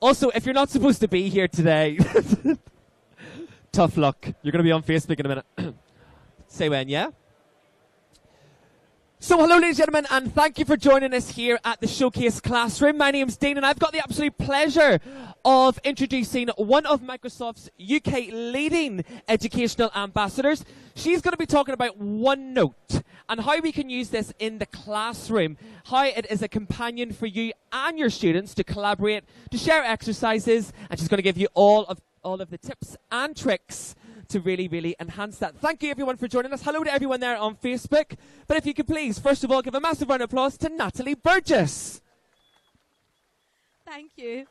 Also, if you're not supposed to be here today, tough luck. You're going to be on Facebook in a minute. Say when, yeah? So hello ladies and gentlemen, and thank you for joining us here at the Showcase Classroom. My name's Dean and I've got the absolute pleasure of introducing one of Microsoft's UK leading educational ambassadors. She's going to be talking about OneNote and how we can use this in the classroom, how it is a companion for you and your students to collaborate, to share exercises, and she's going to give you all of the tips and tricks to really, really enhance that. Thank you everyone for joining us. Hello to everyone there on Facebook. But if you could please, first of all, give a massive round of applause to Natalie Burgess. Thank you.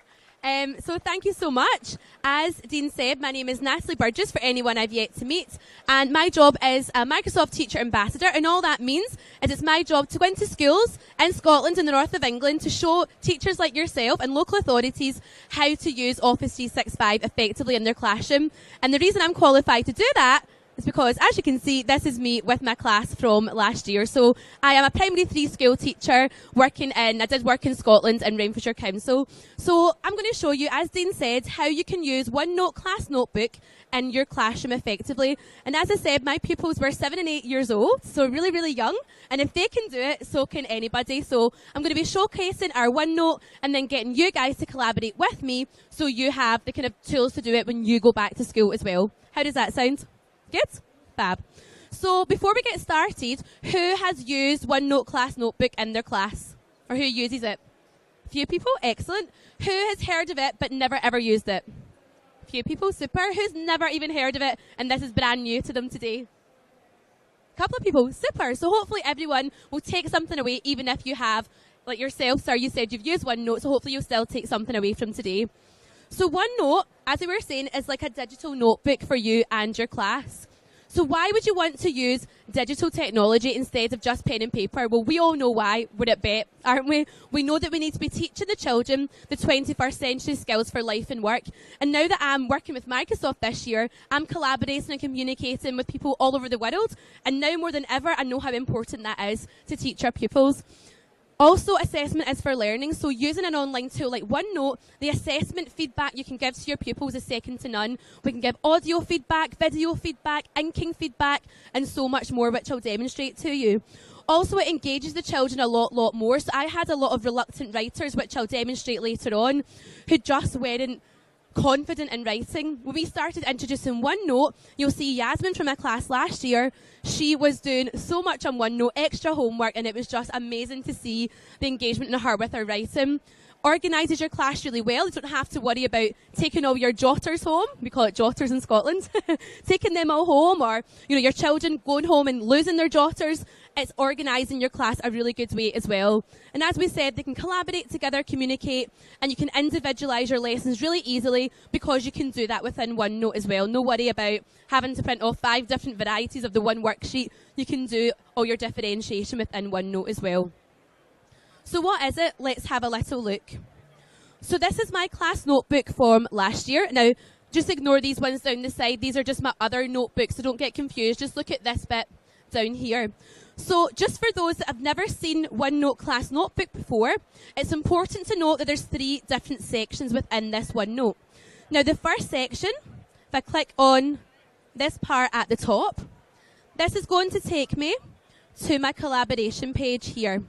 So thank you so much. As Dean said, my name is Natalie Burgess, for anyone I've yet to meet. And my job is a Microsoft Teacher Ambassador. And all that means is it's my job to go into schools in Scotland and the north of England to show teachers like yourself and local authorities how to use Office 365 effectively in their classroom. And the reason I'm qualified to do that is because, as you can see, this is me with my class from last year. So I am a primary 3 school teacher I did work in Scotland and Renfrewshire Council. So I'm going to show you, as Dean said, how you can use OneNote class notebook in your classroom effectively. And as I said, my pupils were 7 and 8 years old, so really, really young. And if they can do it, so can anybody. So I'm going to be showcasing our OneNote and then getting you guys to collaborate with me so you have the kind of tools to do it when you go back to school as well. How does that sound? Good? Fab. So before we get started, who has used OneNote class notebook in their class? Or who uses it? A few people? Excellent. Who has heard of it but never ever used it? A few people? Super. Who's never even heard of it and this is brand new to them today? A couple of people. Super. So hopefully everyone will take something away, even if you have, like yourself, sir, you said you've used OneNote, so hopefully you'll still take something away from today. So OneNote, as we were saying, is like a digital notebook for you and your class. So why would you want to use digital technology instead of just pen and paper? Well, we all know why. We're at BETT, aren't we? We know that we need to be teaching the children the 21st century skills for life and work. And now that I'm working with Microsoft this year, I'm collaborating and communicating with people all over the world. And now more than ever, I know how important that is to teach our pupils. Also, assessment is for learning, so using an online tool like OneNote, the assessment feedback you can give to your pupils is second to none. We can give audio feedback, video feedback, inking feedback, and so much more, which I'll demonstrate to you. Also, it engages the children a lot more. So I had a lot of reluctant writers, which I'll demonstrate later on, who just weren't confident in writing. When we started introducing OneNote, you'll see Yasmin from my class last year. She was doing so much on OneNote, extra homework, and it was just amazing to see the engagement in her with her writing. Organises your class really well. You don't have to worry about taking all your jotters home. We call it jotters in Scotland. Taking them all home, or your children going home and losing their jotters. It's organising your class a really good way as well. And as we said, they can collaborate together, communicate, and you can individualise your lessons really easily because you can do that within OneNote as well. No worry about having to print off 5 different varieties of the one worksheet. You can do all your differentiation within OneNote as well. So what is it? Let's have a little look. So this is my class notebook from last year. Now, just ignore these ones down the side. These are just my other notebooks, so don't get confused. Just look at this bit down here. So just for those that have never seen OneNote class notebook before, it's important to note that there's 3 different sections within this OneNote. Now, the first section, if I click on this part at the top, this is going to take me to my collaboration page here.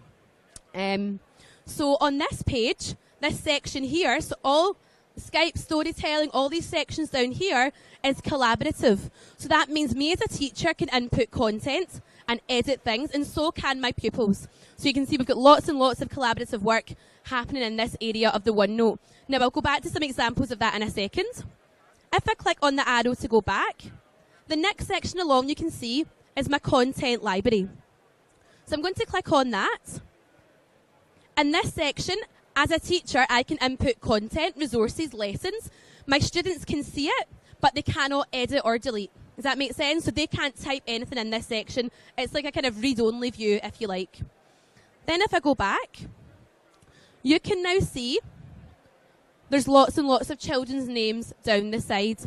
So on this page, this section here, so all Skype, storytelling, all these sections down here is collaborative. So that means me as a teacher can input content and edit things, and so can my pupils. So you can see we've got lots and lots of collaborative work happening in this area of the OneNote. Now I'll go back to some examples of that in a second. If I click on the arrow to go back, the next section along you can see is my content library. So I'm going to click on that. In this section, as a teacher, I can input content, resources, lessons. My students can see it, but they cannot edit or delete. Does that make sense? So they can't type anything in this section. It's like a kind of read-only view, if you like. Then if I go back, you can now see there's lots and lots of children's names down the side.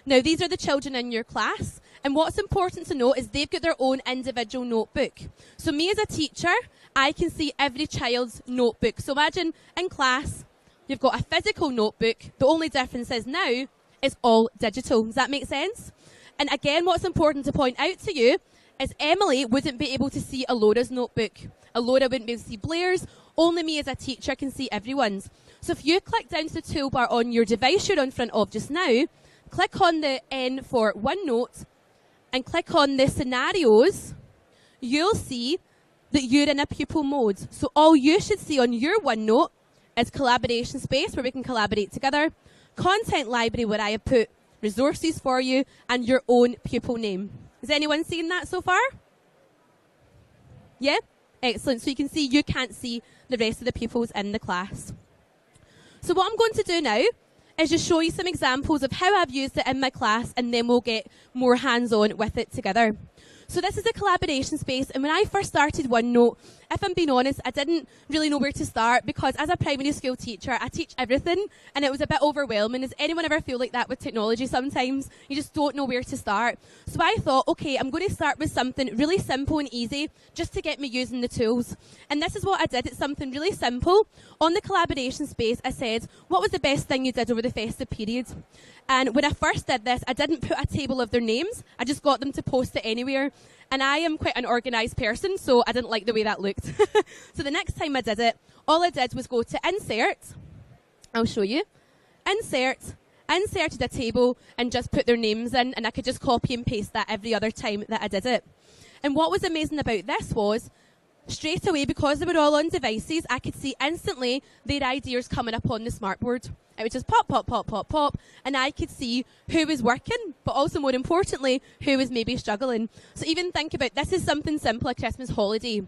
Now, these are the children in your class. And what's important to note is they've got their own individual notebook. So me as a teacher, I can see every child's notebook. So imagine in class, You've got a physical notebook. The only difference is now it's all digital. Does that make sense? And again, what's important to point out to you is Emily wouldn't be able to see Alora's notebook. Alora wouldn't be able to see Blair's. Only me as a teacher can see everyone's. So if you click down to the toolbar on your device you're in front of just now, click on the N for OneNote and click on the scenarios, you'll see that you're in a pupil mode. So all you should see on your OneNote is collaboration space where we can collaborate together, content library where I have put resources for you, and your own pupil name. Is anyone seeing that so far? Yeah? Excellent. So you can see you can't see the rest of the pupils in the class. So what I'm going to do now is just show you some examples of how I've used it in my class, and then we'll get more hands-on with it together. So this is a collaboration space, and when I first started OneNote, if I'm being honest, I didn't really know where to start, because as a primary school teacher, I teach everything, and it was a bit overwhelming. Does anyone ever feel like that with technology sometimes? You just don't know where to start. So I thought, okay, I'm going to start with something really simple and easy, just to get me using the tools. And this is what I did. It's something really simple. On the collaboration space, I said, what was the best thing you did over the festive period? And when I first did this, I didn't put a table of their names. I just got them to post it anywhere. And I am quite an organised person, so I didn't like the way that looked. So the next time I did it, all I did was go to Insert. I'll show you. Insert. Inserted a table and just put their names in, and I could just copy and paste that every other time that I did it. And what was amazing about this was, straight away, because they were all on devices, I could see instantly their ideas coming up on the smartboard. It would just pop, pop, pop, pop, pop, and I could see who was working, but also more importantly, who was maybe struggling. So even think about, this is something simple, a Christmas holiday,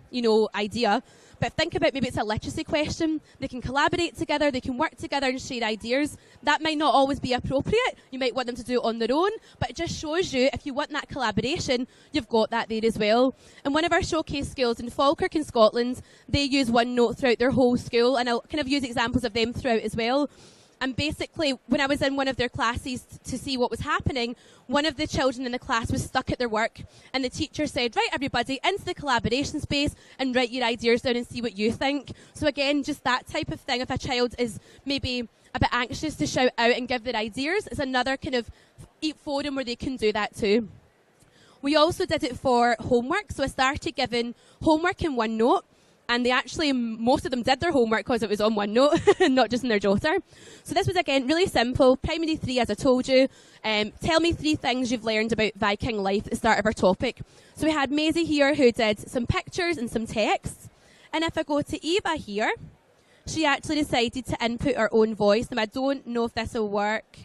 idea, but think about maybe it's a literacy question. They can collaborate together, they can work together and share ideas. That might not always be appropriate. You might want them to do it on their own, but it just shows you, if you want that collaboration, you've got that there as well. And one of our showcase schools in Falkirk in Scotland, they use OneNote throughout their whole school, and I'll kind of use examples of them throughout as well. And basically, when I was in one of their classes to see what was happening, one of the children in the class was stuck at their work, and the teacher said, right, everybody, into the collaboration space and write your ideas down and see what you think. So again, just that type of thing, if a child is maybe a bit anxious to shout out and give their ideas, it's another kind of forum where they can do that too. We also did it for homework, so I started giving homework in OneNote. And they actually, most of them did their homework because it was on OneNote, not just in their jotter. So this was, again, really simple. Primary 3, as I told you. Tell me 3 things you've learned about Viking life at the start of our topic. So we had Maisie here who did some pictures and some texts. And if I go to Eva here, she actually decided to input her own voice. Now, I don't know if this will work.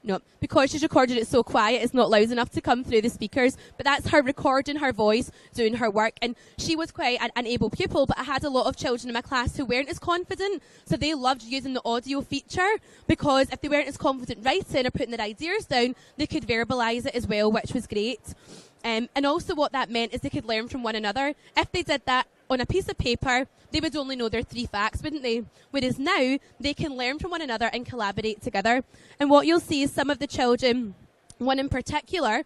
No, because she's recorded it so quiet, it's not loud enough to come through the speakers. But that's her recording her voice, doing her work. And she was quite an able pupil, but I had a lot of children in my class who weren't as confident. So they loved using the audio feature, because if they weren't as confident writing or putting their ideas down, they could verbalise it as well, which was great. And also what that meant is they could learn from one another. If they did that on a piece of paper, they would only know their 3 facts, wouldn't they? Whereas now, they can learn from one another and collaborate together. And what you'll see is some of the children, one in particular,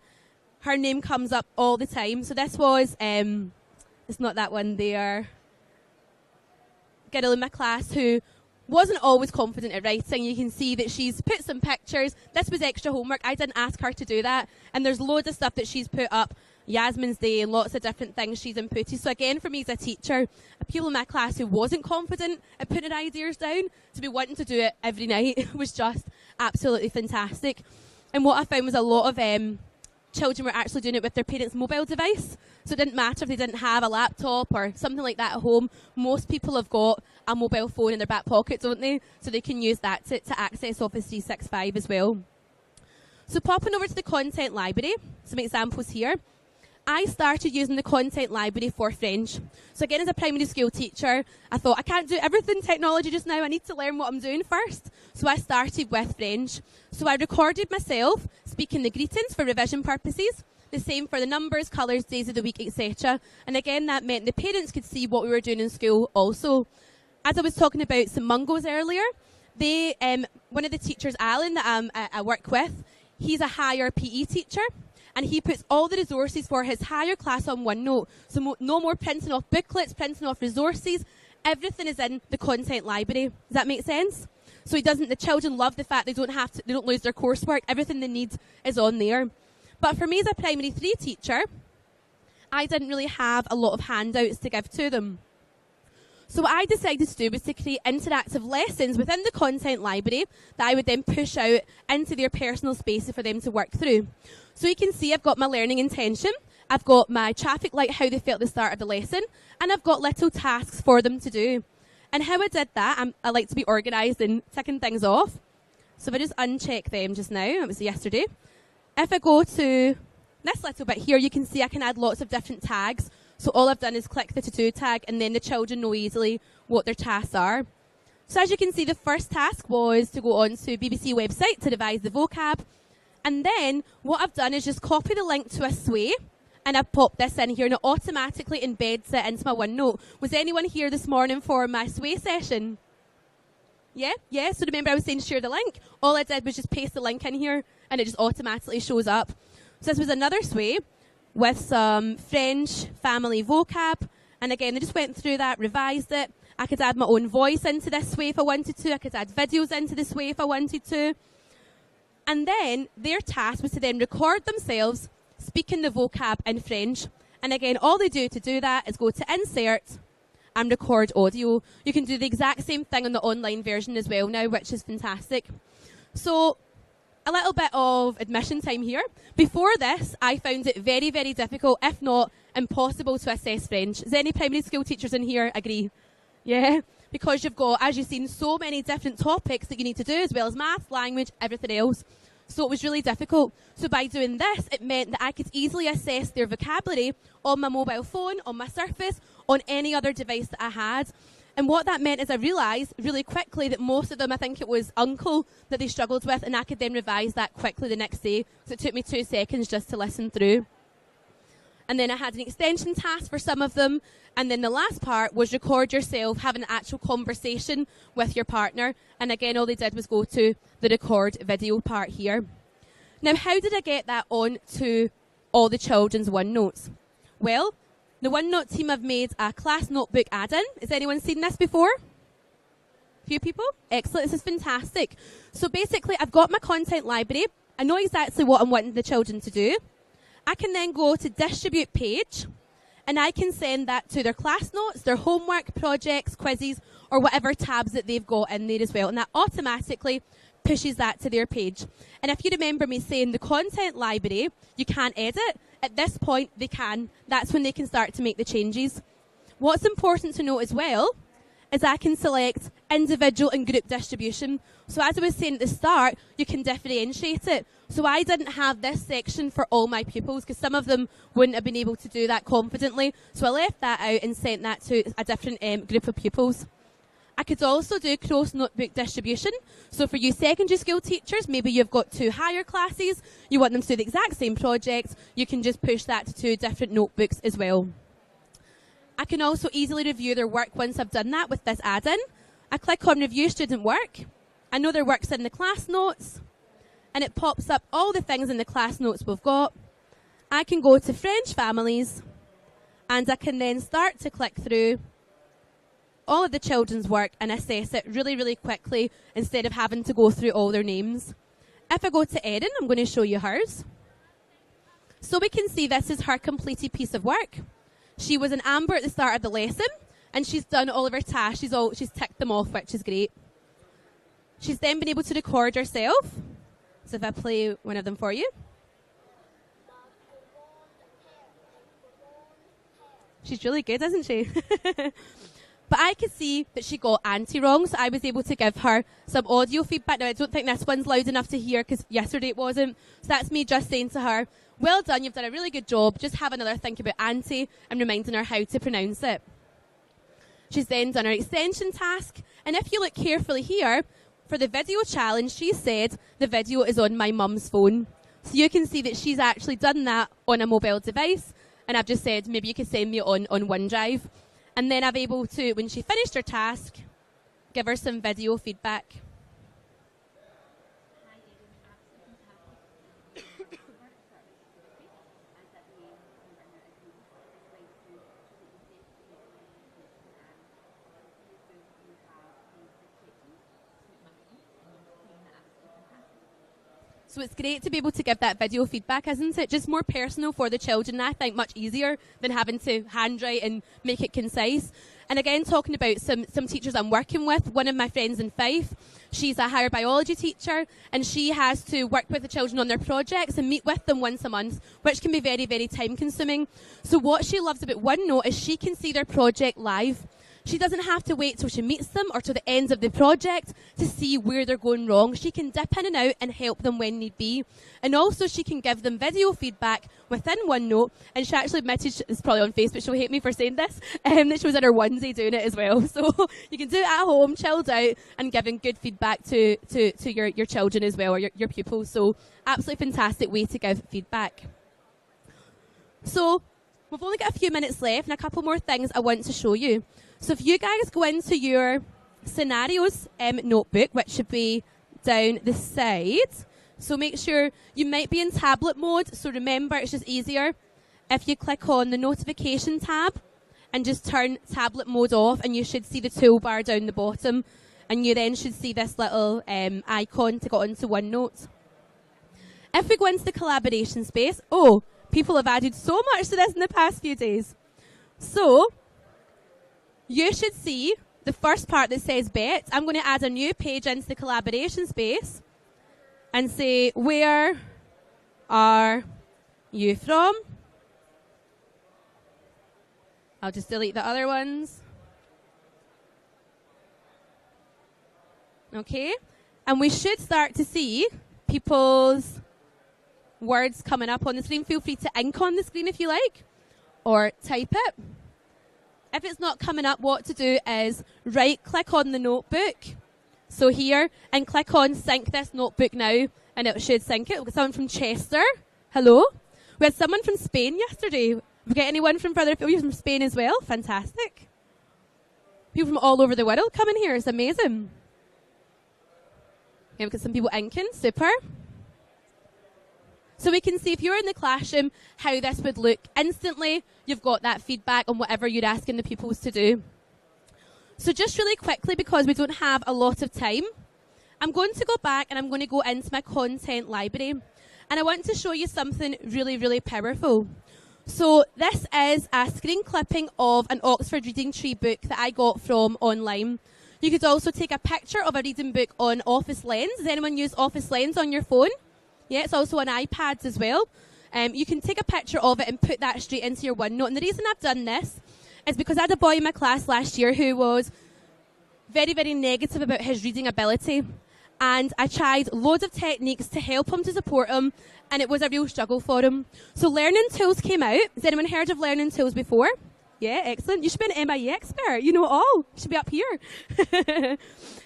her name comes up all the time. So this was, it's not that one there, girl in my class who wasn't always confident at writing. You can see that she's put some pictures. This was extra homework. I didn't ask her to do that. And there's loads of stuff that she's put up. Yasmin's Day and lots of different things she's inputted. So again, for me as a teacher, a pupil in my class who wasn't confident at putting her ideas down, to be wanting to do it every night was just absolutely fantastic. And what I found was a lot of children were actually doing it with their parents' mobile device. So it didn't matter if they didn't have a laptop or something like that at home. Most people have got a mobile phone in their back pocket, don't they? So they can use that to access Office 365 as well. So popping over to the content library, some examples here. I started using the content library for French. So again, as a primary school teacher, I thought I can't do everything technology just now. I need to learn what I'm doing first. So I started with French. So I recorded myself speaking the greetings for revision purposes. The same for the numbers, colours, days of the week, etc. And again, that meant the parents could see what we were doing in school also. As I was talking about some mungos earlier, they, one of the teachers, Alan, that I work with, he's a higher PE teacher. And he puts all the resources for his higher class on OneNote. So no more printing off booklets, printing off resources. everything is in the content library. Does that make sense? So the children love the fact they don't lose their coursework. Everything they need is on there. But for me as a primary 3 teacher, I didn't really have a lot of handouts to give to them. So what I decided to do was to create interactive lessons within the content library that I would then push out into their personal spaces for them to work through. So you can see I've got my learning intention, I've got my traffic light, how they felt at the start of the lesson, and I've got little tasks for them to do. And how I did that, I like to be organised and ticking things off. So if I just uncheck them just now, it was yesterday. If I go to this little bit here, you can see I can add lots of different tags. So all I've done is click the to-do tag, and then the children know easily what their tasks are. So as you can see, the first task was to go on to BBC website to revise the vocab. And then what I've done is just copy the link to a sway, and I've popped this in here, and it automatically embeds it into my OneNote. Was anyone here this morning for my sway session? Yeah? So remember I was saying share the link? All I did was just paste the link in here, and it just automatically shows up. So this was another sway with some French family vocab. And again, they just went through that, revised it. I could add my own voice into this sway if I wanted to. I could add videos into this sway if I wanted to. And then their task was to then record themselves speaking the vocab in French. And again, all they do to do that is go to insert and record audio. You can do the exact same thing on the online version as well now, which is fantastic. So a little bit of admission time here. Before this, I found it very, very difficult, if not impossible, to assess French. Does any primary school teachers in here agree? Yeah? Because you've got, as you've seen, so many different topics that you need to do, as well as math, language, everything else. So it was really difficult. So by doing this, it meant that I could easily assess their vocabulary on my mobile phone, on my Surface, on any other device that I had. And what that meant is I realised really quickly that most of them, I think it was uncle that they struggled with, and I could then revise that quickly the next day. So it took me 2 seconds just to listen through. And then I had an extension task for some of them. And then the last part was record yourself having an actual conversation with your partner. And again, all they did was go to the record video part here. Now, how did I get that on to all the children's OneNotes? Well, the OneNote team have made a Classnotebook add-in. Has anyone seen this before? A few people? Excellent. This is fantastic. So basically, I've got my content library. I know exactly what I'm wanting the children to do. I can then go to distribute page, and I can send that to their class notes, their homework, projects, quizzes, or whatever tabs that they've got in there as well. And that automatically pushes that to their page. And if you remember me saying the content library, you can't edit. At this point, they can. That's when they can start to make the changes. What's important to note as well is I can select individual and group distribution. So as I was saying at the start, you can differentiate it. So I didn't have this section for all my pupils because some of them wouldn't have been able to do that confidently. So I left that out and sent that to a different group of pupils. I could also do cross notebook distribution. So for you secondary school teachers, maybe you've got 2 higher classes, you want them to do the exact same project, you can just push that to 2 different notebooks as well. I can also easily review their work once I've done that with this add-in. I click on review student work. I know their work's in the class notes, and it pops up all the things in the class notes we've got. I can go to French families, and I can then start to click through all of the children's work and assess it really, really quickly instead of having to go through all their names. If I go to Erin, I'm going to show you hers. So we can see this is her completed piece of work. She was an amber at the start of the lesson, and she's done all of her tasks. She's ticked them off, which is great. She's then been able to record herself. So if I play one of them for you. She's really good, isn't she? But I could see that she got Auntie wrong, so I was able to give her some audio feedback. Now, I don't think this one's loud enough to hear because yesterday it wasn't. So that's me just saying to her, well done, you've done a really good job. Just have another think about Auntie and reminding her how to pronounce it. She's then done her extension task. And if you look carefully here, for the video challenge, she said the video is on my mum's phone. So you can see that she's actually done that on a mobile device. And I've just said, maybe you could send me on OneDrive. And then I'm able to, when she finished her task, give her some video feedback. So it's great to be able to give that video feedback, isn't it? Just more personal for the children, and I think much easier than having to handwrite and make it concise. And again, talking about some teachers I'm working with, one of my friends in Fife, she's a higher biology teacher, and she has to work with the children on their projects and meet with them once a month, which can be very, very time consuming. So what she loves about OneNote is she can see their project live. She doesn't have to wait till she meets them or to the end of the project to see where they're going wrong. She can dip in and out and help them when need be. And also she can give them video feedback within OneNote. And she actually admitted, it's probably on Facebook, she'll hate me for saying this, that she was in her onesie doing it as well. So you can do it at home, chilled out, and giving good feedback to your children as well, or your pupils. So absolutely fantastic way to give feedback. So we've only got a few minutes left and a couple more things I want to show you. So if you guys go into your scenarios notebook, which should be down the side, so make sure you might be in tablet mode, so remember it's just easier if you click on the notification tab and just turn tablet mode off, and you should see the toolbar down the bottom, and you then should see this little icon to go onto OneNote. If we go into the collaboration space, people have added so much to this in the past few days. So you should see the first part that says BETT. I'm going to add a new page into the collaboration space and say, where are you from? I'll just delete the other ones. Okay. And we should start to see people's words coming up on the screen. Feel free to ink on the screen if you like, or type it. If it's not coming up, what to do is right-click on the notebook, so here, and click on Sync This Notebook Now, and it should sync it. We've got someone from Chester. Hello. We had someone from Spain yesterday. We got anyone from further afield from Spain as well? Fantastic. People from all over the world coming here. It's amazing. Okay, we've got some people inking. Super. So we can see if you're in the classroom how this would look. Instantly, you've got that feedback on whatever you're asking the pupils to do. So just really quickly, because we don't have a lot of time, I'm going to go back and I'm going to go into my content library. And I want to show you something really, really powerful. So this is a screen clipping of an Oxford Reading Tree book that I got from online. You could also take a picture of a reading book on Office Lens. Does anyone use Office Lens on your phone? Yeah, it's also on iPads as well. You can take a picture of it and put that straight into your OneNote. And the reason I've done this is because I had a boy in my class last year who was very, very negative about his reading ability. And I tried loads of techniques to help him, to support him, and it was a real struggle for him. So Learning Tools came out. Has anyone heard of Learning Tools before? Yeah, excellent. You should be an MIE expert. You know it all. You should be up here.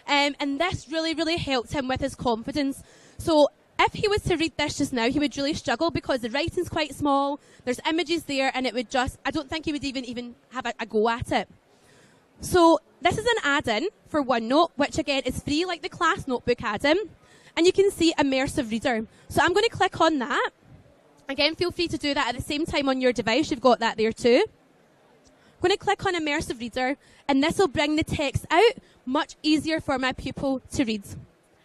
And this really, really helped him with his confidence. So if he was to read this just now, he would really struggle because the writing's quite small, there's images there, and it would just, I don't think he would even have a go at it. So this is an add-in for OneNote, which again is free like the Classnotebook add-in. And you can see Immersive Reader. So I'm going to click on that. Again, feel free to do that at the same time on your device. You've got that there too. I'm going to click on Immersive Reader, and this will bring the text out much easier for my pupil to read.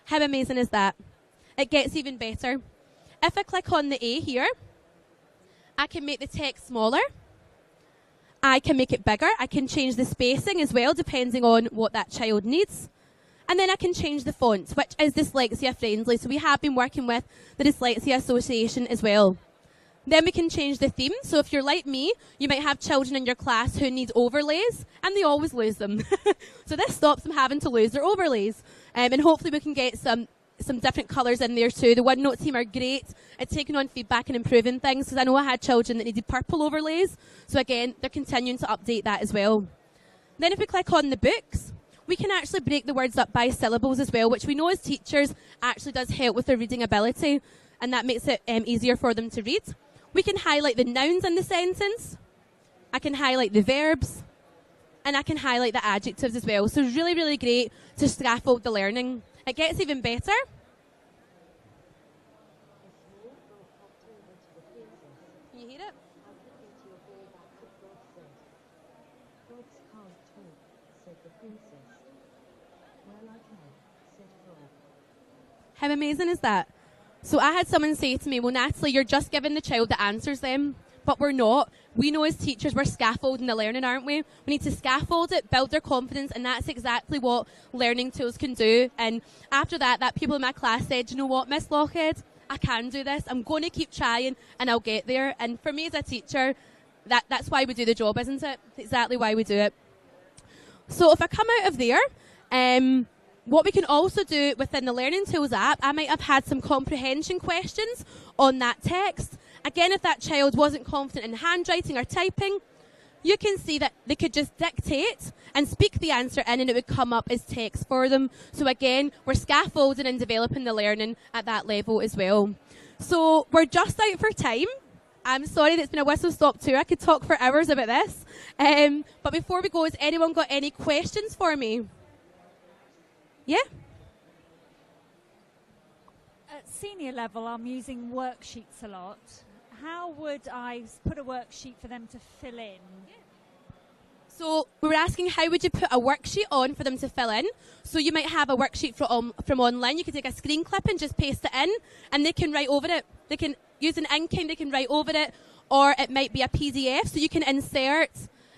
How amazing is that? It gets even better. If I click on the A here, I can make the text smaller. I can make it bigger. I can change the spacing as well, depending on what that child needs. And then I can change the font, which is dyslexia friendly. So we have been working with the Dyslexia Association as well. Then we can change the theme. So if you're like me, you might have children in your class who need overlays, and they always lose them. So this stops them having to lose their overlays. And hopefully we can get some different colours in there too. The OneNote team are great at taking on feedback and improving things, because I know I had children that needed purple overlays. So again, they're continuing to update that as well. Then if we click on the books, we can actually break the words up by syllables as well, which we know as teachers actually does help with their reading ability, and that makes it easier for them to read. We can highlight the nouns in the sentence. I can highlight the verbs, and I can highlight the adjectives as well. So really, really great to scaffold the learning. It gets even better. Can you hear it? How amazing is that? So I had someone say to me, well, Natalie, you're just giving the child the answers then. But we're not. We know as teachers we're scaffolding the learning, aren't we? We need to scaffold it, build their confidence, and that's exactly what learning tools can do. And after that people in my class said, you know what, Miss Lockhead, I can do this. I'm going to keep trying and I'll get there. And for me as a teacher, that's why we do the job, isn't it? Exactly why we do it. So if I come out of there, what we can also do within the Learning Tools app, I might have had some comprehension questions on that text. Again, if that child wasn't confident in handwriting or typing, you can see that they could just dictate and speak the answer in and it would come up as text for them. So again, we're scaffolding and developing the learning at that level as well. So we're just out for time. I'm sorry that's been a whistle-stop tour. I could talk for hours about this. But before we go, has anyone got any questions for me? Yeah? At senior level, I'm using worksheets a lot. How would I put a worksheet for them to fill in? So we were asking how would you put a worksheet on for them to fill in. So you might have a worksheet from online. You can take a screen clip and just paste it in and they can write over it. They can use an inking, they can write over it, or it might be a PDF. So you can insert,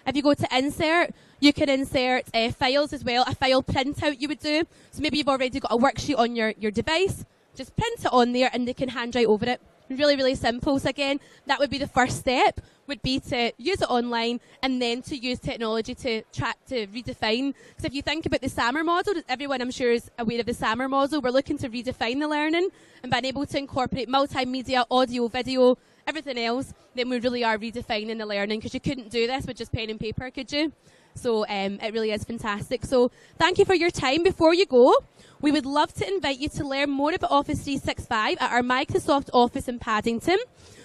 if you go to insert, you can insert files as well, a file printout you would do. So maybe you've already got a worksheet on your device, just print it on there and they can handwrite over it. Really, really simple. So again, that would be the first step, would be to use it online and then to use technology to redefine. Because if you think about the SAMR model, everyone I'm sure is aware of the SAMR model, we're looking to redefine the learning and being able to incorporate multimedia, audio, video, everything else, then we really are redefining the learning because you couldn't do this with just pen and paper, could you? So it really is fantastic. So thank you for your time. Before you go, we would love to invite you to learn more about Office 365 at our Microsoft office in Paddington.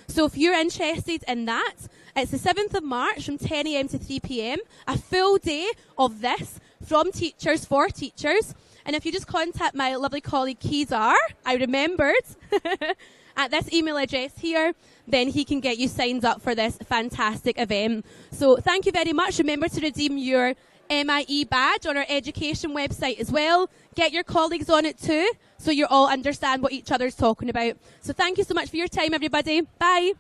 So if you're interested in that, it's the 7th of March from 10 a.m. to 3 p.m, a full day of this from teachers for teachers. And if you just contact my lovely colleague Kedar, I remembered, at this email address here, then he can get you signed up for this fantastic event. So thank you very much. Remember to redeem your MIE badge on our education website as well. Get your colleagues on it too, so you all understand what each other's talking about. So thank you so much for your time, everybody. Bye.